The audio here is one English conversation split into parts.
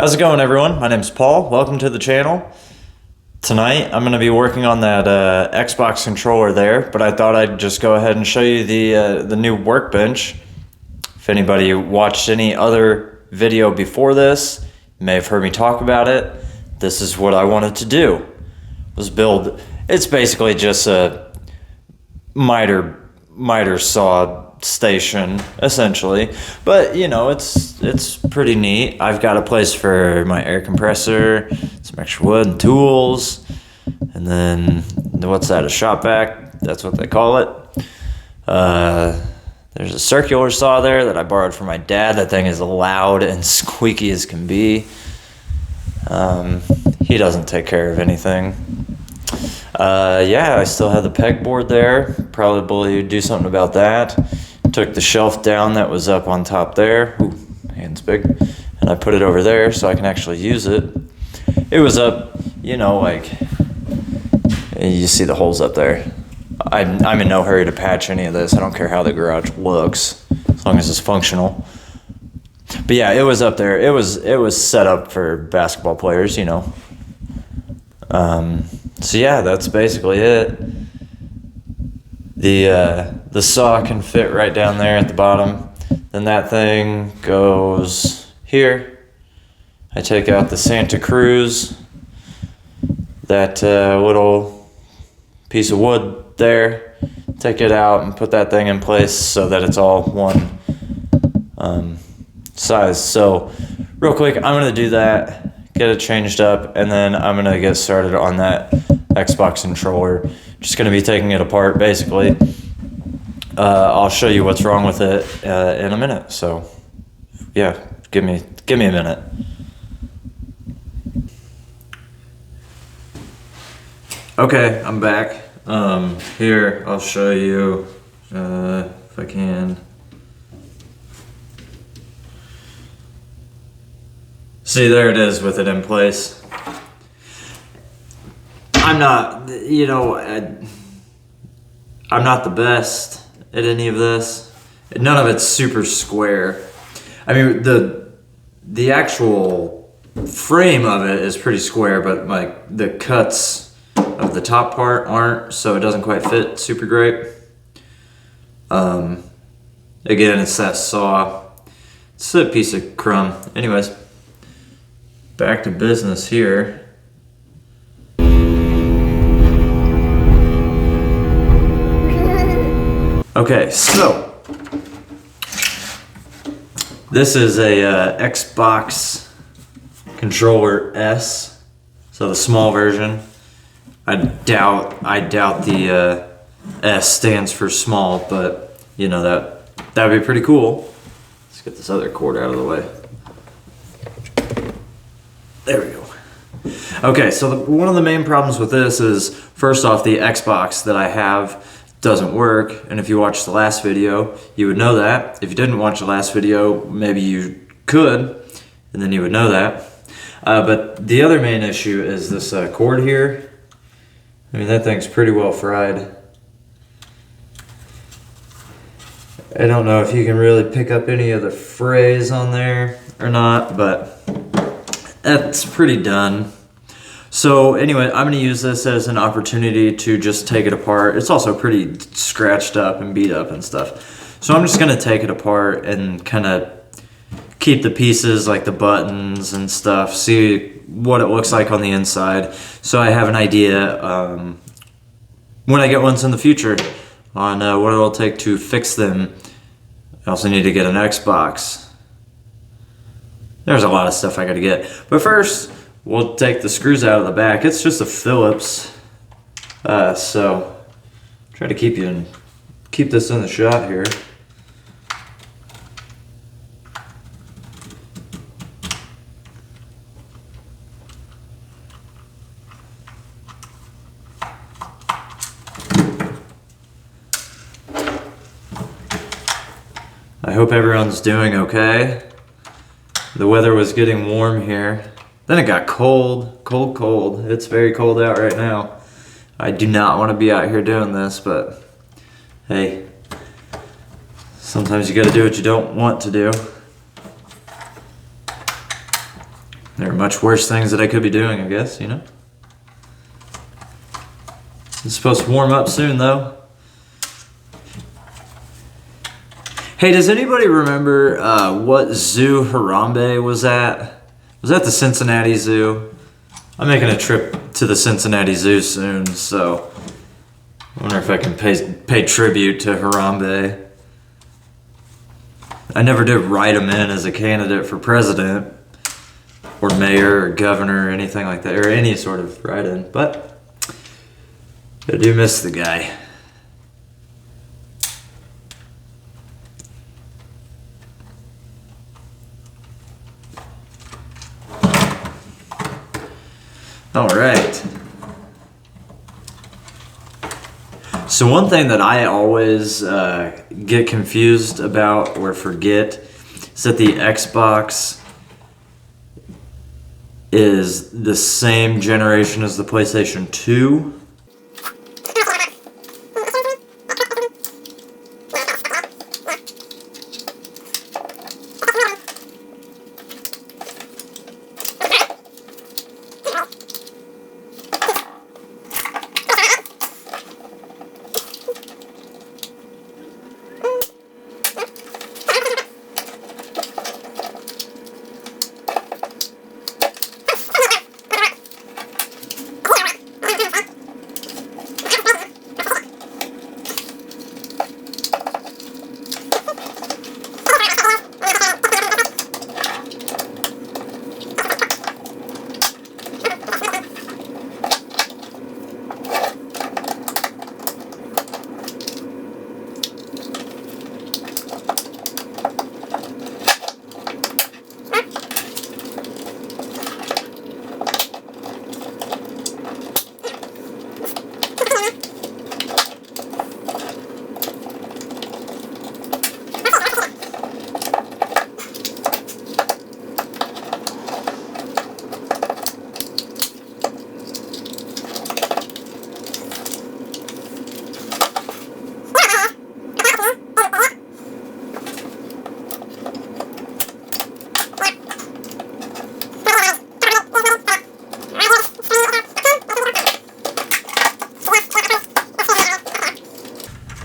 How's it going, everyone? My name's Paul. Welcome to the channel. Tonight I'm going to be working on that Xbox controller there, but I thought I'd just go ahead and show you the new workbench. If anybody watched any other video before this, you may have heard me talk about it. This is what I wanted to do, was build. It's basically just a miter saw station essentially, but you know, it's pretty neat. I've got a place for my air compressor, some extra wood and tools, and then what's that, a shop vac? That's what they call it. There's a circular saw there that I borrowed from my dad. That thing is loud and squeaky as can be. He doesn't take care of anything. Yeah, I still have the pegboard there. Probably do something about that. Took the shelf down that was up on top there. Ooh, hand's big. And I put it over there so I can actually use it. It was up, you know, like, you see the holes up there. I'm in no hurry to patch any of this. I don't care how the garage looks, as long as it's functional. But yeah, it was up there. It was set up for basketball players, you know. So yeah, that's basically it. The saw can fit right down there at the bottom. Then that thing goes here. I take out the Santa Cruz, that little piece of wood there, take it out and put that thing in place so that it's all one size. So real quick, I'm gonna do that, get it changed up, and then I'm gonna get started on that Xbox controller. Just gonna be taking it apart basically. I'll show you what's wrong with it in a minute. So yeah, give me a minute. Okay, I'm back. Here, I'll show you if I can. See, there it is with it in place. I'm not, you know, I'm not the best at any of this. None of it's super square. I mean, the actual frame of it is pretty square, but like the cuts of the top part aren't, so it doesn't quite fit super great. Again, it's that saw. It's a piece of crumb. Anyways, back to business here. Okay, so this is a Xbox controller S, so the small version. I doubt the S stands for small, but you know, that would be pretty cool. Let's get this other cord out of the way. There we go. Okay, so one of the main problems with this is, first off, the Xbox that I have doesn't work, and if you watched the last video, you would know that. If you didn't watch the last video, maybe you could, and then you would know that. But the other main issue is this cord here. I mean, that thing's pretty well fried. I don't know if you can really pick up any of the frays on there or not, but that's pretty done. So anyway, I'm going to use this as an opportunity to just take it apart. It's also pretty scratched up and beat up and stuff. So I'm just going to take it apart and kind of keep the pieces, like the buttons and stuff, see what it looks like on the inside, so I have an idea when I get ones in the future on what it'll take to fix them. I also need to get an Xbox. There's a lot of stuff I got to get. But first, we'll take the screws out of the back. It's just a Phillips, so try to keep this in the shot here. I hope everyone's doing okay. The weather was getting warm here. Then it got cold. It's very cold out right now. I do not want to be out here doing this, but hey, sometimes you gotta do what you don't want to do. There are much worse things that I could be doing, I guess, you know? It's supposed to warm up soon, though. Hey, does anybody remember what zoo Harambe was at? Was that the Cincinnati Zoo? I'm making a trip to the Cincinnati Zoo soon, so I wonder if I can pay tribute to Harambe. I never did write him in as a candidate for president, or mayor, or governor, or anything like that, or any sort of write-in, but I do miss the guy. All right. So one thing that I always get confused about or forget is that the Xbox is the same generation as the PlayStation 2.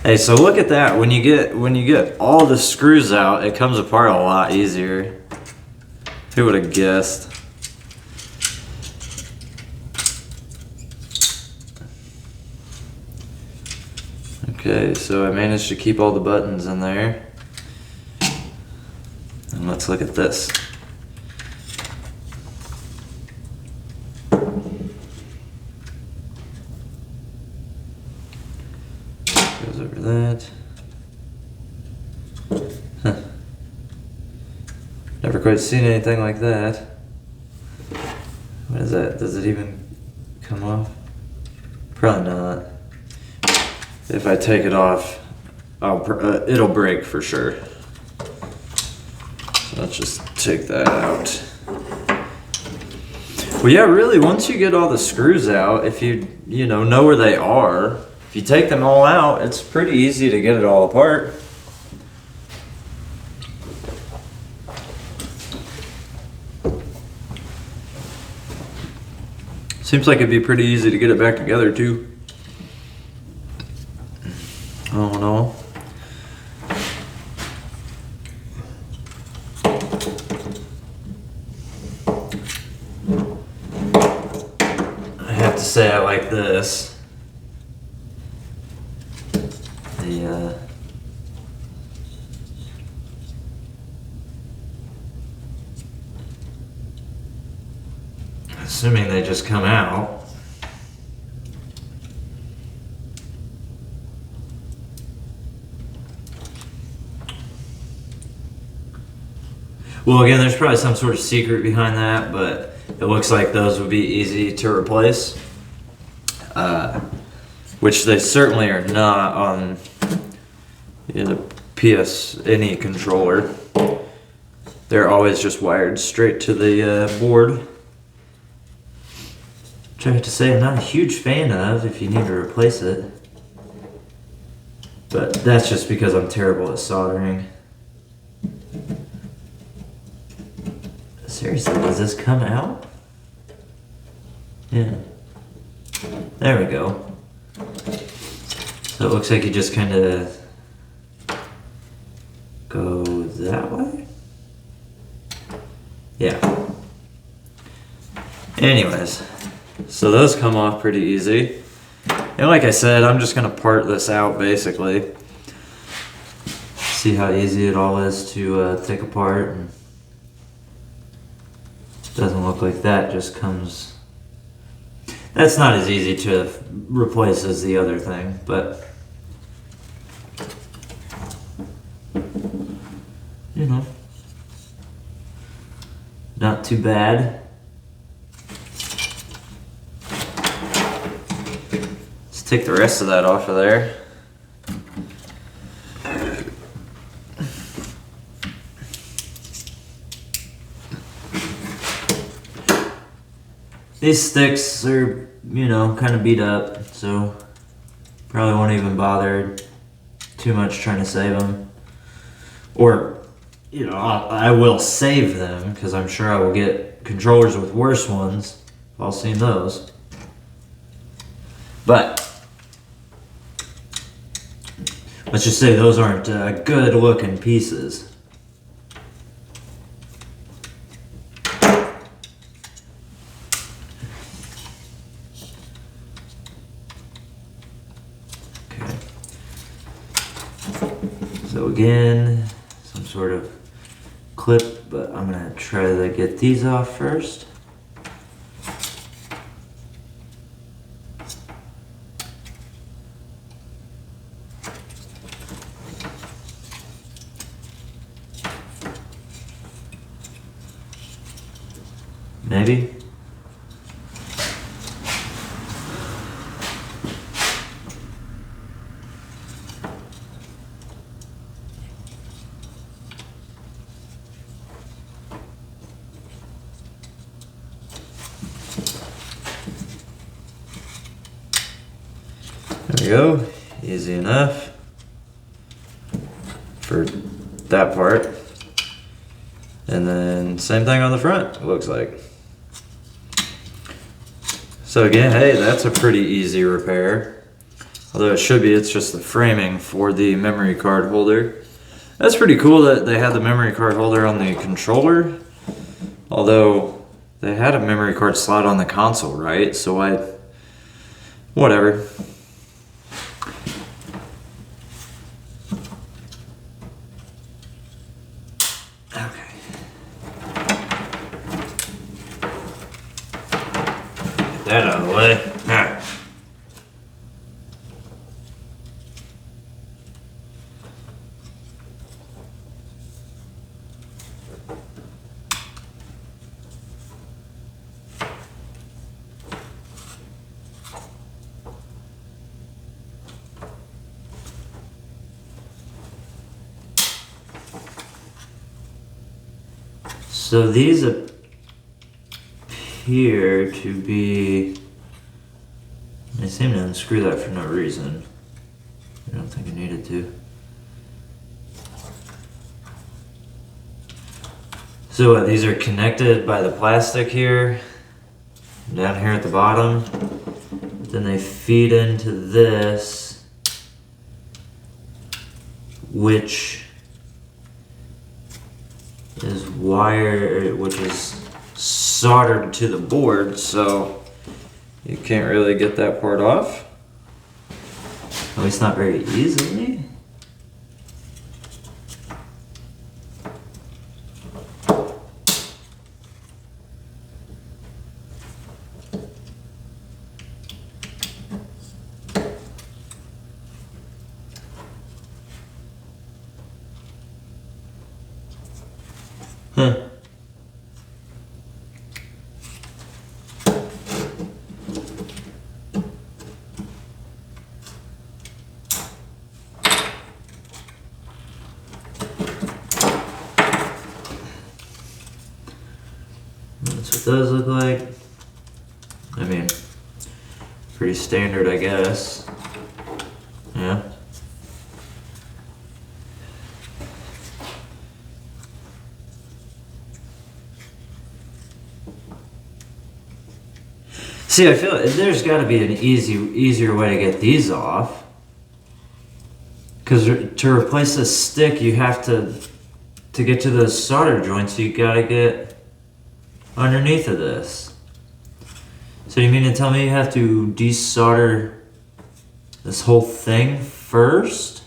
Hey, so look at that. When you get all the screws out, it comes apart a lot easier. Who would have guessed? Okay, so I managed to keep all the buttons in there. And let's look at this. Goes over that. Huh. Never quite seen anything like that. What is that? Does it even come off? Probably not. If I take it off, it'll break for sure. So let's just take that out. Well, yeah, really, once you get all the screws out, if you know where they are, if you take them all out, it's pretty easy to get it all apart. Seems like it'd be pretty easy to get it back together too. All in all. I have to say I like this. Assuming they just come out. Well, again, there's probably some sort of secret behind that, but it looks like those would be easy to replace. Which they certainly are not on the any controller. They're always just wired straight to the board. Which I have to say I'm not a huge fan of if you need to replace it. But that's just because I'm terrible at soldering. Seriously, does this come out? Yeah. There we go. So it looks like you just kind of go that way? Yeah. Anyways, so those come off pretty easy. And like I said, I'm just going to part this out basically. See how easy it all is to take apart. And doesn't look like that just comes... That's not as easy to replace as the other thing, but... You know. Not too bad. Let's take the rest of that off of there. These sticks are, you know, kind of beat up, so probably won't even bother too much trying to save them. Or, you know, I will save them because I'm sure I will get controllers with worse ones. I've all seen those. But let's just say those aren't good looking pieces. So again, some sort of clip, but I'm gonna try to get these off first. Maybe. There we go, easy enough for that part. And then same thing on the front, it looks like. So again, hey, that's a pretty easy repair. Although it should be, it's just the framing for the memory card holder. That's pretty cool that they had the memory card holder on the controller. Although they had a memory card slot on the console, right? So whatever. That out of the way. Alright. So these appear to be... I seem to unscrew that for no reason. I don't think I needed to. So these are connected by the plastic here, down here at the bottom. But then they feed into this, which is which is soldered to the board, so you can't really get that part off. At least not very easily. Huh. That's what those look like. I mean, pretty standard, I guess. Yeah. See, I feel there's got to be an easier way to get these off. Because to replace this stick, you have to get to those solder joints, you got to get underneath of this. So you mean to tell me you have to desolder this whole thing first?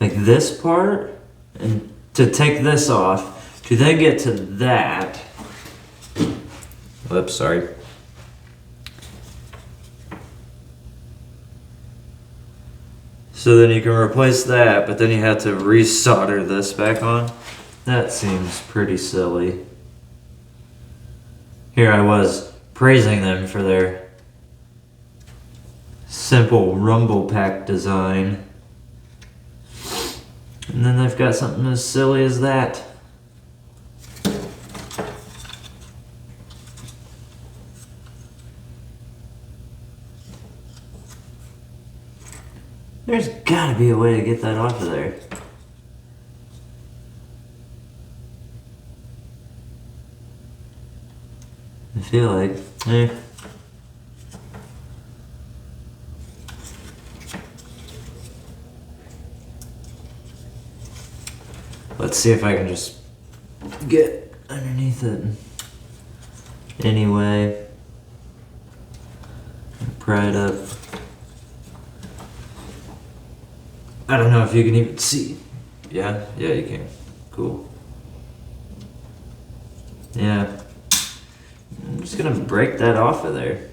Like this part? And to take this off, to then get to that. Whoops, sorry. So then you can replace that, but then you have to resolder this back on. That seems pretty silly. Here I was praising them for their simple rumble pack design. And then they've got something as silly as that. There's gotta be a way to get that off of there. I feel like, Let's see if I can just get underneath it. Anyway, pry it up. I don't know if you can even see. Yeah, you can. Cool. Yeah. I'm just gonna break that off of there.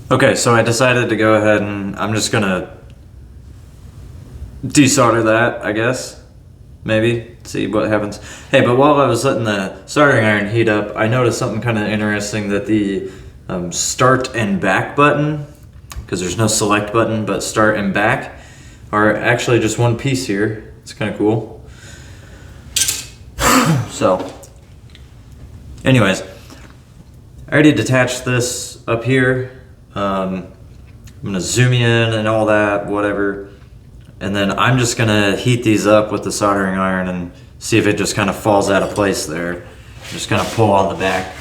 Okay, so I decided to go ahead and I'm just gonna desolder that, I guess. Maybe, see what happens. Hey, but while I was letting the soldering iron heat up, I noticed something kind of interesting, that the start and back button, because there's no select button, but start and back are actually just one piece here. It's kind of cool. So, anyways, I already detached this up here. I'm gonna zoom in and all that, whatever. And then I'm just gonna heat these up with the soldering iron and see if it just kind of falls out of place there. I'm just gonna pull on the back.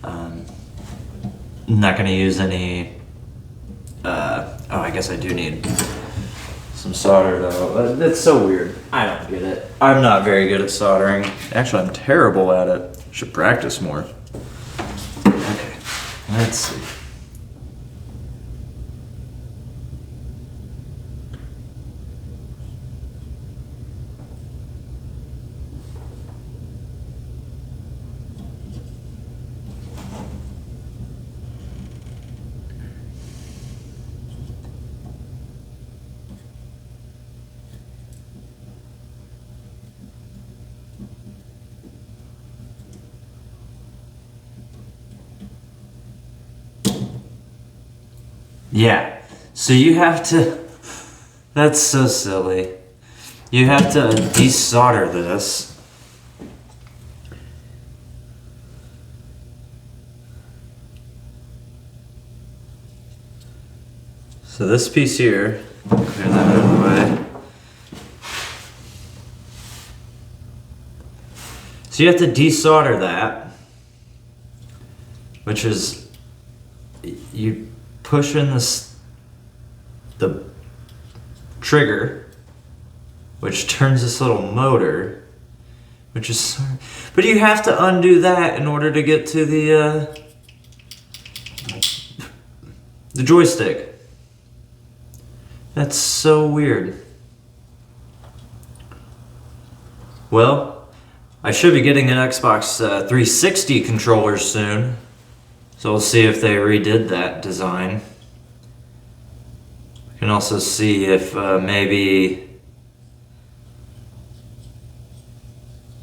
I'm not gonna use any, oh, I guess I do need some solder though. That's so weird. I don't get it. I'm not very good at soldering. Actually, I'm terrible at it. Should practice more. Okay, let's see. Yeah, so you have to, that's so silly. You have to desolder this. So this piece here, clear that out of the way. So you have to desolder that, which is, you push in the trigger, which turns this little motor, which is, but you have to undo that in order to get to the joystick. That's so weird. Well, I should be getting an Xbox 360 controller soon. So we'll see if they redid that design. We can also see if maybe...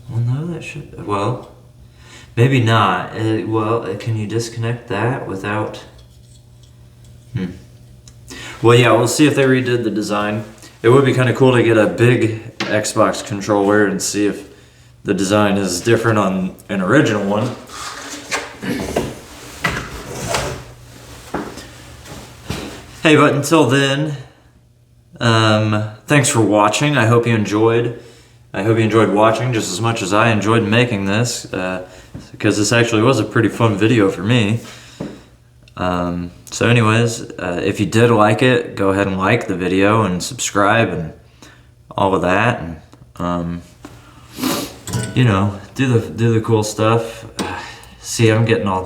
Well, no, that should... Well, maybe not. Can you disconnect that without... Well, yeah, we'll see if they redid the design. It would be kind of cool to get a big Xbox controller and see if the design is different on an original one. Hey, but until then, thanks for watching. I hope you enjoyed. I hope you enjoyed watching just as much as I enjoyed making this, because this actually was a pretty fun video for me. So anyways, if you did like it, go ahead and like the video and subscribe and all of that, and you know, do the cool stuff. See, I'm getting all